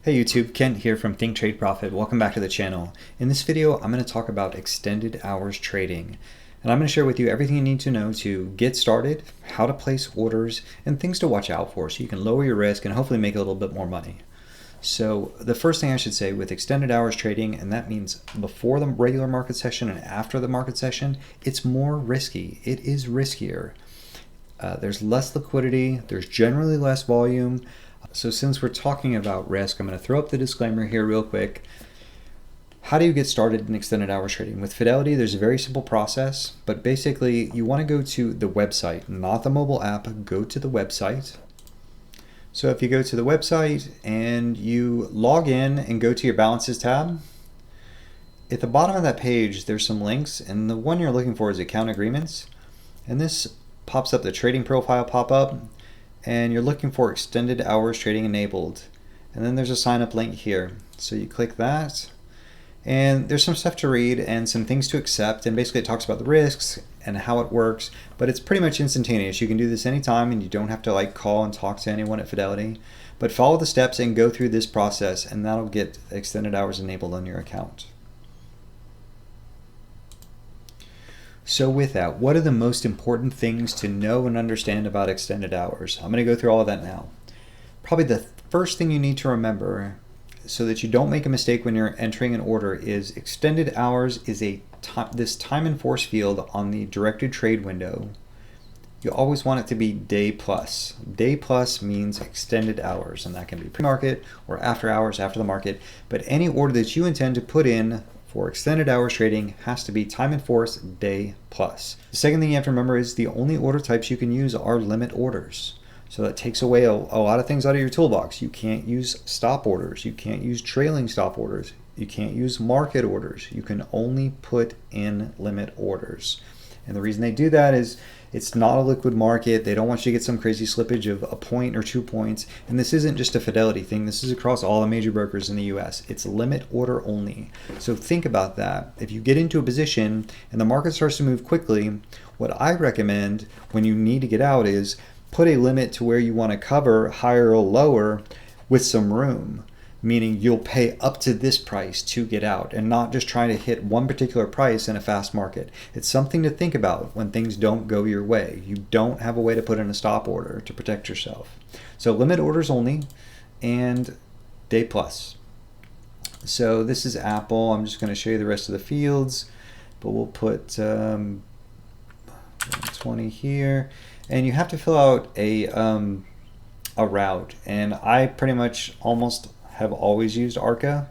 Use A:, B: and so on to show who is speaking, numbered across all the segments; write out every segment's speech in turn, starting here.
A: Hey YouTube, Kent here from Think Trade Profit. Welcome back to the channel. In this video, I'm going to talk about extended hours trading. And I'm going to share with you everything you need to know to get started, how to place orders, and things to watch out for so you can lower your risk and hopefully make a little bit more money. So the first thing I should say with extended hours trading, and that means before the regular market session and after the market session, it's more risky. It is riskier. There's less liquidity, there's generally less volume. So since we're talking about risk, I'm going to throw up the disclaimer here real quick. How do you get started in extended hours trading? With Fidelity, there's a very simple process, but basically you want to go to the website, not the mobile app. Go to the website. So if you go to the website and you log in and go to your balances tab, at the bottom of that page, there's some links, and the one you're looking for is account agreements. And this pops up the trading profile pop-up, and you're looking for extended hours trading enabled. And then there's a sign up link here. So you click that, and there's some stuff to read and some things to accept, and basically it talks about the risks and how it works, but it's pretty much instantaneous. You can do this anytime and you don't have to like call and talk to anyone at Fidelity, but follow the steps and go through this process, and that'll get extended hours enabled on your account. So with that, what are the most important things to know and understand about extended hours? I'm going to go through all of that now. Probably the first thing you need to remember so that you don't make a mistake when you're entering an order is extended hours is this time and force field on the directed trade window. You always want it to be day plus. Day plus means extended hours, and that can be pre-market or after hours after the market, but any order that you intend to put in for extended hours trading has to be time and force day plus. The second thing you have to remember is the only order types you can use are limit orders. So that takes away a lot of things out of your toolbox. You can't use stop orders. You can't use trailing stop orders. You can't use market orders. You can only put in limit orders. And the reason they do that is it's not a liquid market. They don't want you to get some crazy slippage of a point or 2 points. And this isn't just a Fidelity thing. This is across all the major brokers in the US. It's limit order only. So think about that. If you get into a position and the market starts to move quickly, what I recommend when you need to get out is put a limit to where you want to cover higher or lower with some room. Meaning you'll pay up to this price to get out and not just try to hit one particular price in a fast market. It's something to think about when things don't go your way. You don't have a way to put in a stop order to protect yourself. So limit orders only and day plus. So this is Apple. I'm just going to show you the rest of the fields, but we'll put 20 here. And you have to fill out a route. And I pretty much almost have always used ARCA.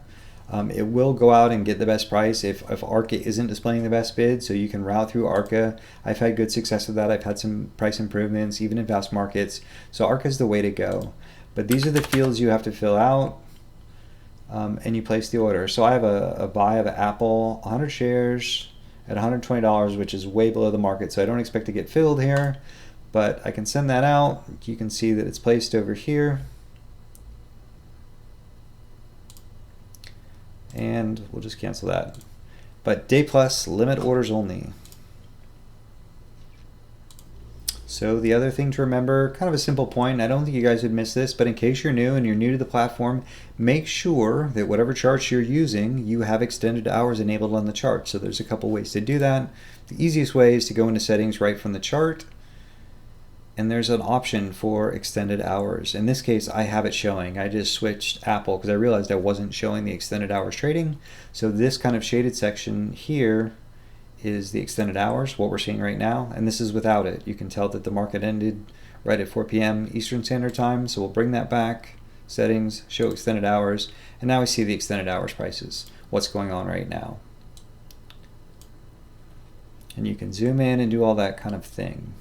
A: It will go out and get the best price if ARCA isn't displaying the best bid, so you can route through ARCA. I've had good success with that. I've had some price improvements even in fast markets, so ARCA is the way to go. But these are the fields you have to fill out, and you place the order. So I have a buy of Apple, 100 shares at $120, which is way below the market, so I don't expect to get filled here, but I can send that out. You can see that it's placed over here. And we'll just cancel that. But day plus, limit orders only. So the other thing to remember, kind of a simple point, I don't think you guys would miss this, but in case you're new and you're new to the platform, make sure that whatever charts you're using, you have extended hours enabled on the chart. So there's a couple ways to do that. The easiest way is to go into settings right from the chart, and there's an option for extended hours. In this case, I have it showing. I just switched Apple because I realized I wasn't showing the extended hours trading. So this kind of shaded section here is the extended hours, what we're seeing right now, and this is without it. You can tell that the market ended right at 4 p.m. Eastern Standard Time, so we'll bring that back, settings, show extended hours, and now we see the extended hours prices, what's going on right now. And you can zoom in and do all that kind of thing.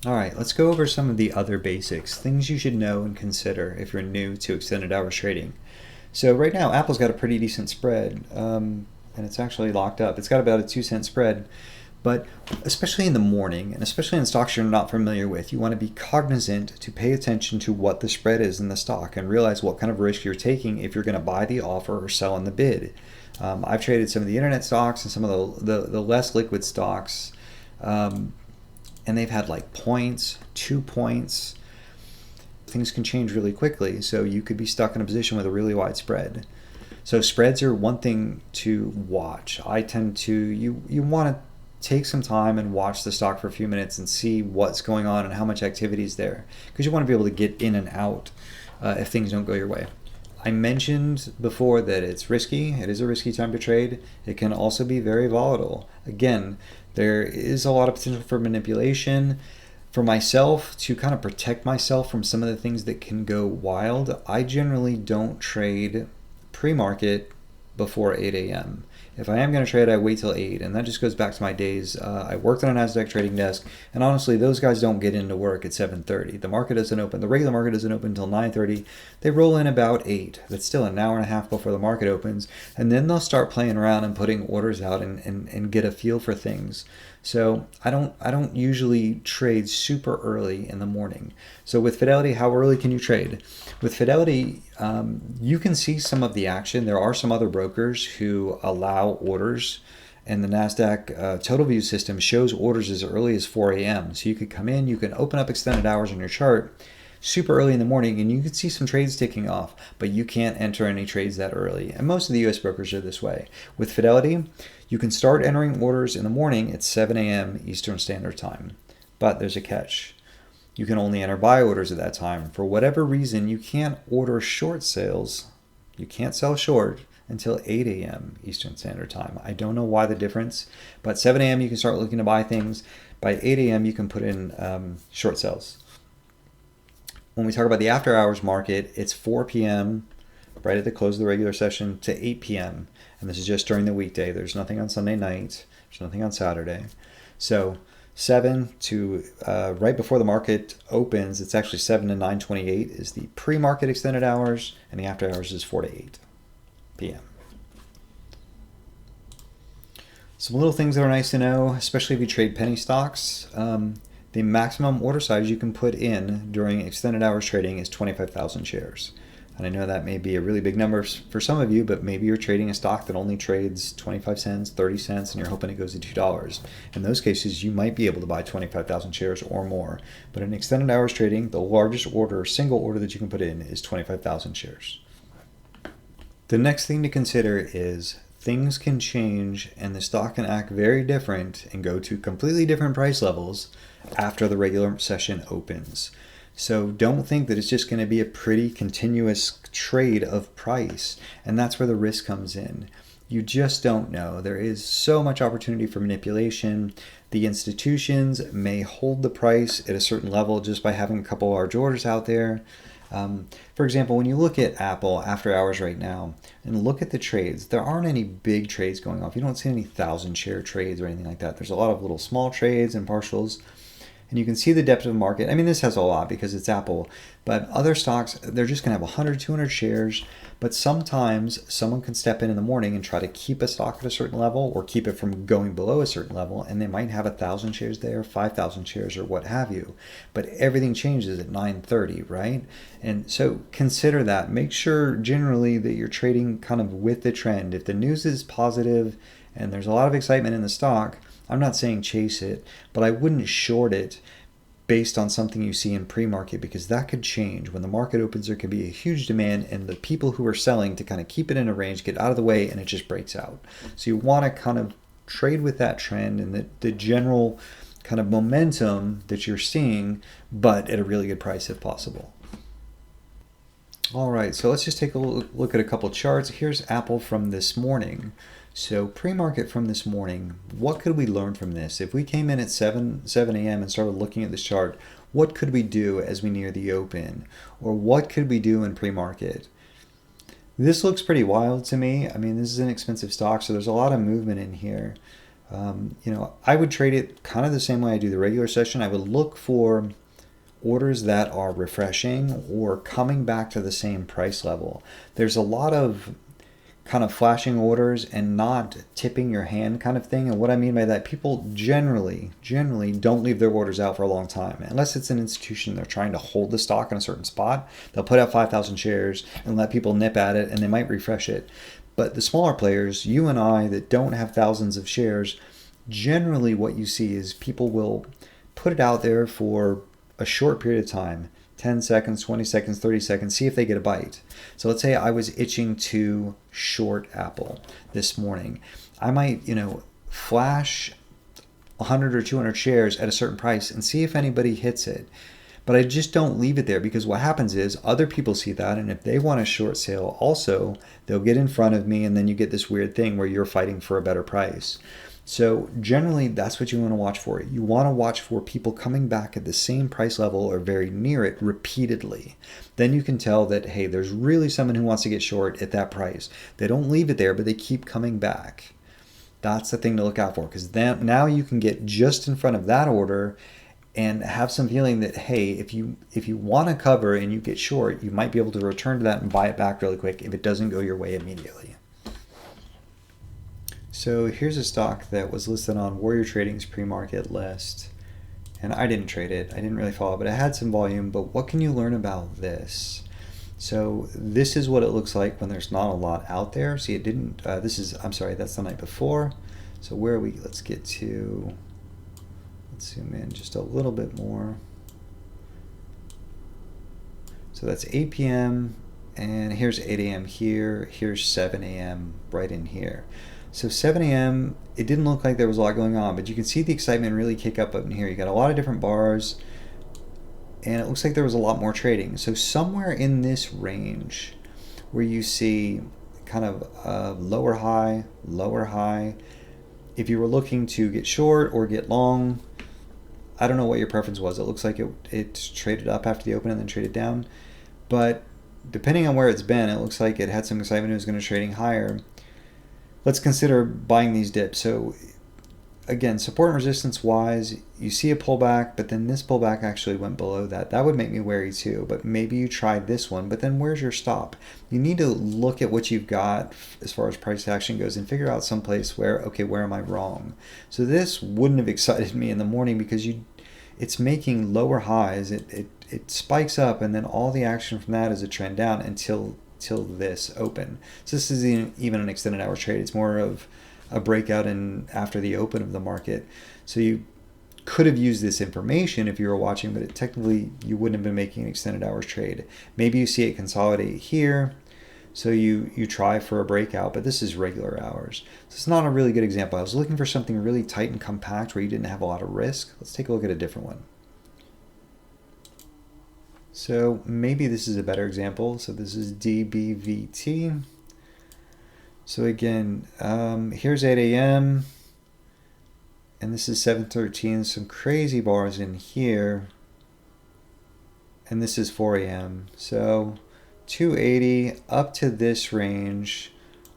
A: All right, let's go over some of the other basics, things you should know and consider if you're new to extended hours trading. So right now, Apple's got a pretty decent spread, and it's actually locked up. It's got about a 2-cent spread, but especially in the morning, and especially in stocks you're not familiar with, you want to be cognizant to pay attention to what the spread is in the stock and realize what kind of risk you're taking if you're going to buy the offer or sell in the bid. I've traded some of the internet stocks and some of the less liquid stocks, and they've had like points, 2 points. things can change really quickly. So you could be stuck in a position with a really wide spread. So spreads are one thing to watch. I tend to, you want to take some time and watch the stock for a few minutes and see what's going on and how much activity is there, because you want to be able to get in and out if things don't go your way. I mentioned before that it's risky. It is a risky time to trade. It can also be very volatile. Again, there is a lot of potential for manipulation. For myself, to kind of protect myself from some of the things that can go wild, I generally don't trade pre-market before 8 a.m. If I am going to trade, I wait till 8, and that just goes back to my days. I worked on a NASDAQ trading desk, and honestly, those guys don't get into work at 7:30. The market doesn't open. The regular market doesn't open until 9:30. They roll in about 8. That's still an hour and a half before the market opens, and then they'll start playing around and putting orders out and get a feel for things. So I don't usually trade super early in the morning. So with Fidelity, how early can you trade? With Fidelity, you can see some of the action. There are some other brokers who allow orders, and the NASDAQ total view system shows orders as early as 4 a.m. So you could come in, you can open up extended hours on your chart super early in the morning, and you can see some trades ticking off, but you can't enter any trades that early. And most of the US brokers are this way. With Fidelity, you can start entering orders in the morning at 7 a.m. Eastern Standard Time. But there's a catch. You can only enter buy orders at that time. For whatever reason, you can't order short sales. You can't sell short until 8 a.m. Eastern Standard Time. I don't know why the difference, but 7 a.m. you can start looking to buy things. By 8 a.m. you can put in short sales. When we talk about the after hours market, it's 4 p.m. right at the close of the regular session to 8 p.m. And this is just during the weekday. There's nothing on Sunday night. There's nothing on Saturday. So 7 to right before the market opens, it's actually 7 to 9:28 is the pre-market extended hours, and the after hours is 4 to 8 p.m. Some little things that are nice to know, especially if you trade penny stocks. The maximum order size you can put in during extended hours trading is 25,000 shares. And I know that may be a really big number for some of you, but maybe you're trading a stock that only trades 25 cents, 30 cents, and you're hoping it goes to $2. In those cases, you might be able to buy 25,000 shares or more. But in extended hours trading, the largest order, single order that you can put in is 25,000 shares. The next thing to consider is things can change and the stock can act very different and go to completely different price levels after the regular session opens. So don't think that it's just going to be a pretty continuous trade of price, and that's where the risk comes in. You just don't know. There is so much opportunity for manipulation. The institutions may hold the price at a certain level just by having a couple large orders out there. For example, when you look at Apple after hours right now and look at the trades, there aren't any big trades going off. You don't see any 1,000 share trades or anything like that. There's a lot of little small trades and partials. And you can see the depth of the market. I mean, this has a lot because it's Apple, but other stocks, they're just going to have 100, 200 shares. But sometimes someone can step in the morning and try to keep a stock at a certain level or keep it from going below a certain level. And they might have 1,000 shares there, 5,000 shares or what have you. But everything changes at 9:30, right? And so consider that. Make sure generally that you're trading kind of with the trend. If the news is positive and there's a lot of excitement in the stock, I'm not saying chase it, but I wouldn't short it based on something you see in pre-market, because that could change. When the market opens, there could be a huge demand, and the people who are selling to kind of keep it in a range get out of the way, and it just breaks out. So you want to kind of trade with that trend and the general kind of momentum that you're seeing, but at a really good price if possible. All right, so let's just take a look at a couple charts. Here's Apple from this morning. So pre-market from this morning, what could we learn from this? If we came in at 7 a.m. and started looking at this chart, what could we do as we near the open? Or what could we do in pre-market? This looks pretty wild to me. I mean, this is an expensive stock, so there's a lot of movement in here. I would trade it kind of the same way I do the regular session. I would look for orders that are refreshing or coming back to the same price level. There's a lot of kind of flashing orders and not tipping your hand kind of thing. And what I mean by that, people generally don't leave their orders out for a long time. Unless it's an institution, they're trying to hold the stock in a certain spot. They'll put out 5,000 shares and let people nip at it, and they might refresh it. But the smaller players, you and I, that don't have thousands of shares, generally what you see is people will put it out there for a short period of time, 10 seconds, 20 seconds, 30 seconds, see if they get a bite. So let's say I was itching to short Apple this morning. I might, flash 100 or 200 shares at a certain price and see if anybody hits it. But I just don't leave it there, because what happens is other people see that, and if they want a short sale also, they'll get in front of me, and then you get this weird thing where you're fighting for a better price. So generally, that's what you want to watch for. You want to watch for people coming back at the same price level or very near it repeatedly. Then you can tell that, hey, there's really someone who wants to get short at that price. They don't leave it there, but they keep coming back. That's the thing to look out for, because then now you can get just in front of that order and have some feeling that, hey, if you want to cover and you get short, you might be able to return to that and buy it back really quick if it doesn't go your way immediately. So here's a stock that was listed on Warrior Trading's pre-market list, and I didn't trade it. I didn't really follow, but it had some volume. But what can you learn about this? So this is what it looks like when there's not a lot out there. See, it didn't, I'm sorry, that's the night before. So where are we? Let's zoom in just a little bit more. So that's 8 p.m. and here's 8 a.m. here. Here's 7 a.m. right in here. So 7 a.m., it didn't look like there was a lot going on, but you can see the excitement really kick up in here. You got a lot of different bars, and it looks like there was a lot more trading. So somewhere in this range where you see kind of lower high, if you were looking to get short or get long, I don't know what your preference was. It looks like it traded up after the open and then traded down. But depending on where it's been, it looks like it had some excitement. It was going to trading higher. Let's consider buying these dips. So again, support and resistance wise, you see a pullback, but then this pullback actually went below that. That would make me wary too, but maybe you tried this one, but then where's your stop? You need to look at what you've got as far as price action goes and figure out some place where, okay, where am I wrong? So this wouldn't have excited me in the morning, because it's making lower highs. It spikes up, and then all the action from that is a trend down until this open. So this isn't even an extended hour trade. It's more of a breakout in after the open of the market. So you could have used this information if you were watching, but technically you wouldn't have been making an extended hours trade. Maybe you see it consolidate here, so you try for a breakout, but this is regular hours. So it's not a really good example. I was looking for something really tight and compact where you didn't have a lot of risk. Let's take a look at a different one. So maybe this is a better example. So this is DBVT. So again, here's 8 a.m. and this is 7:13. Some crazy bars in here, and this is 4 a.m. So 280 up to this range,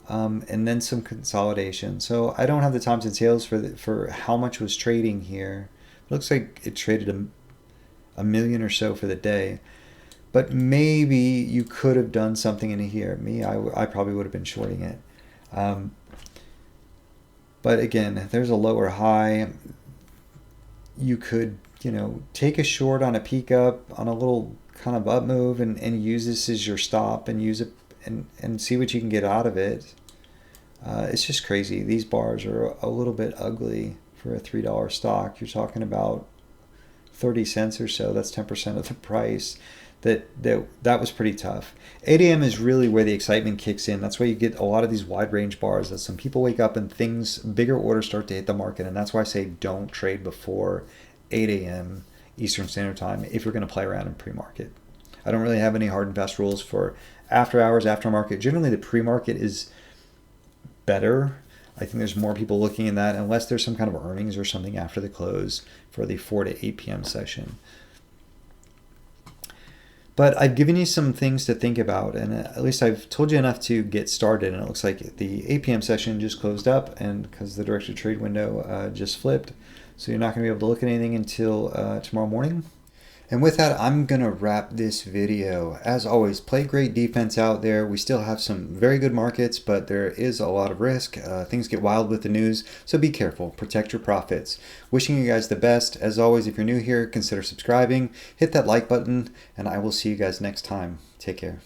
A: and then some consolidation. So I don't have the times and sales for how much was trading here. It looks like it traded a million or so for the day. But maybe you could have done something in here. I probably would have been shorting it. But again, there's a lower high. You could, take a short on a peak up, on a little kind of up move, and use this as your stop and use it and see what you can get out of it. It's just crazy. These bars are a little bit ugly for a $3 stock. You're talking about 30 cents or so. That's 10% of the price. That was pretty tough. 8 a.m. is really where the excitement kicks in. That's why you get a lot of these wide range bars, as some people wake up and bigger orders start to hit the market. And that's why I say don't trade before 8 a.m. Eastern Standard Time if you're going to play around in pre-market. I don't really have any hard and fast rules for after hours, after market. Generally, the pre-market is better. I think there's more people looking in that, unless there's some kind of earnings or something after the close for the 4 to 8 p.m. session. But I've given you some things to think about, and at least I've told you enough to get started. And it looks like the 8 p.m. session just closed up, and because the directed trade window just flipped, so you're not going to be able to look at anything until tomorrow morning. And with that, I'm going to wrap this video. As always, play great defense out there. We still have some very good markets, but there is a lot of risk. Things get wild with the news, so be careful. Protect your profits. Wishing you guys the best. As always, if you're new here, consider subscribing. Hit that like button, and I will see you guys next time. Take care.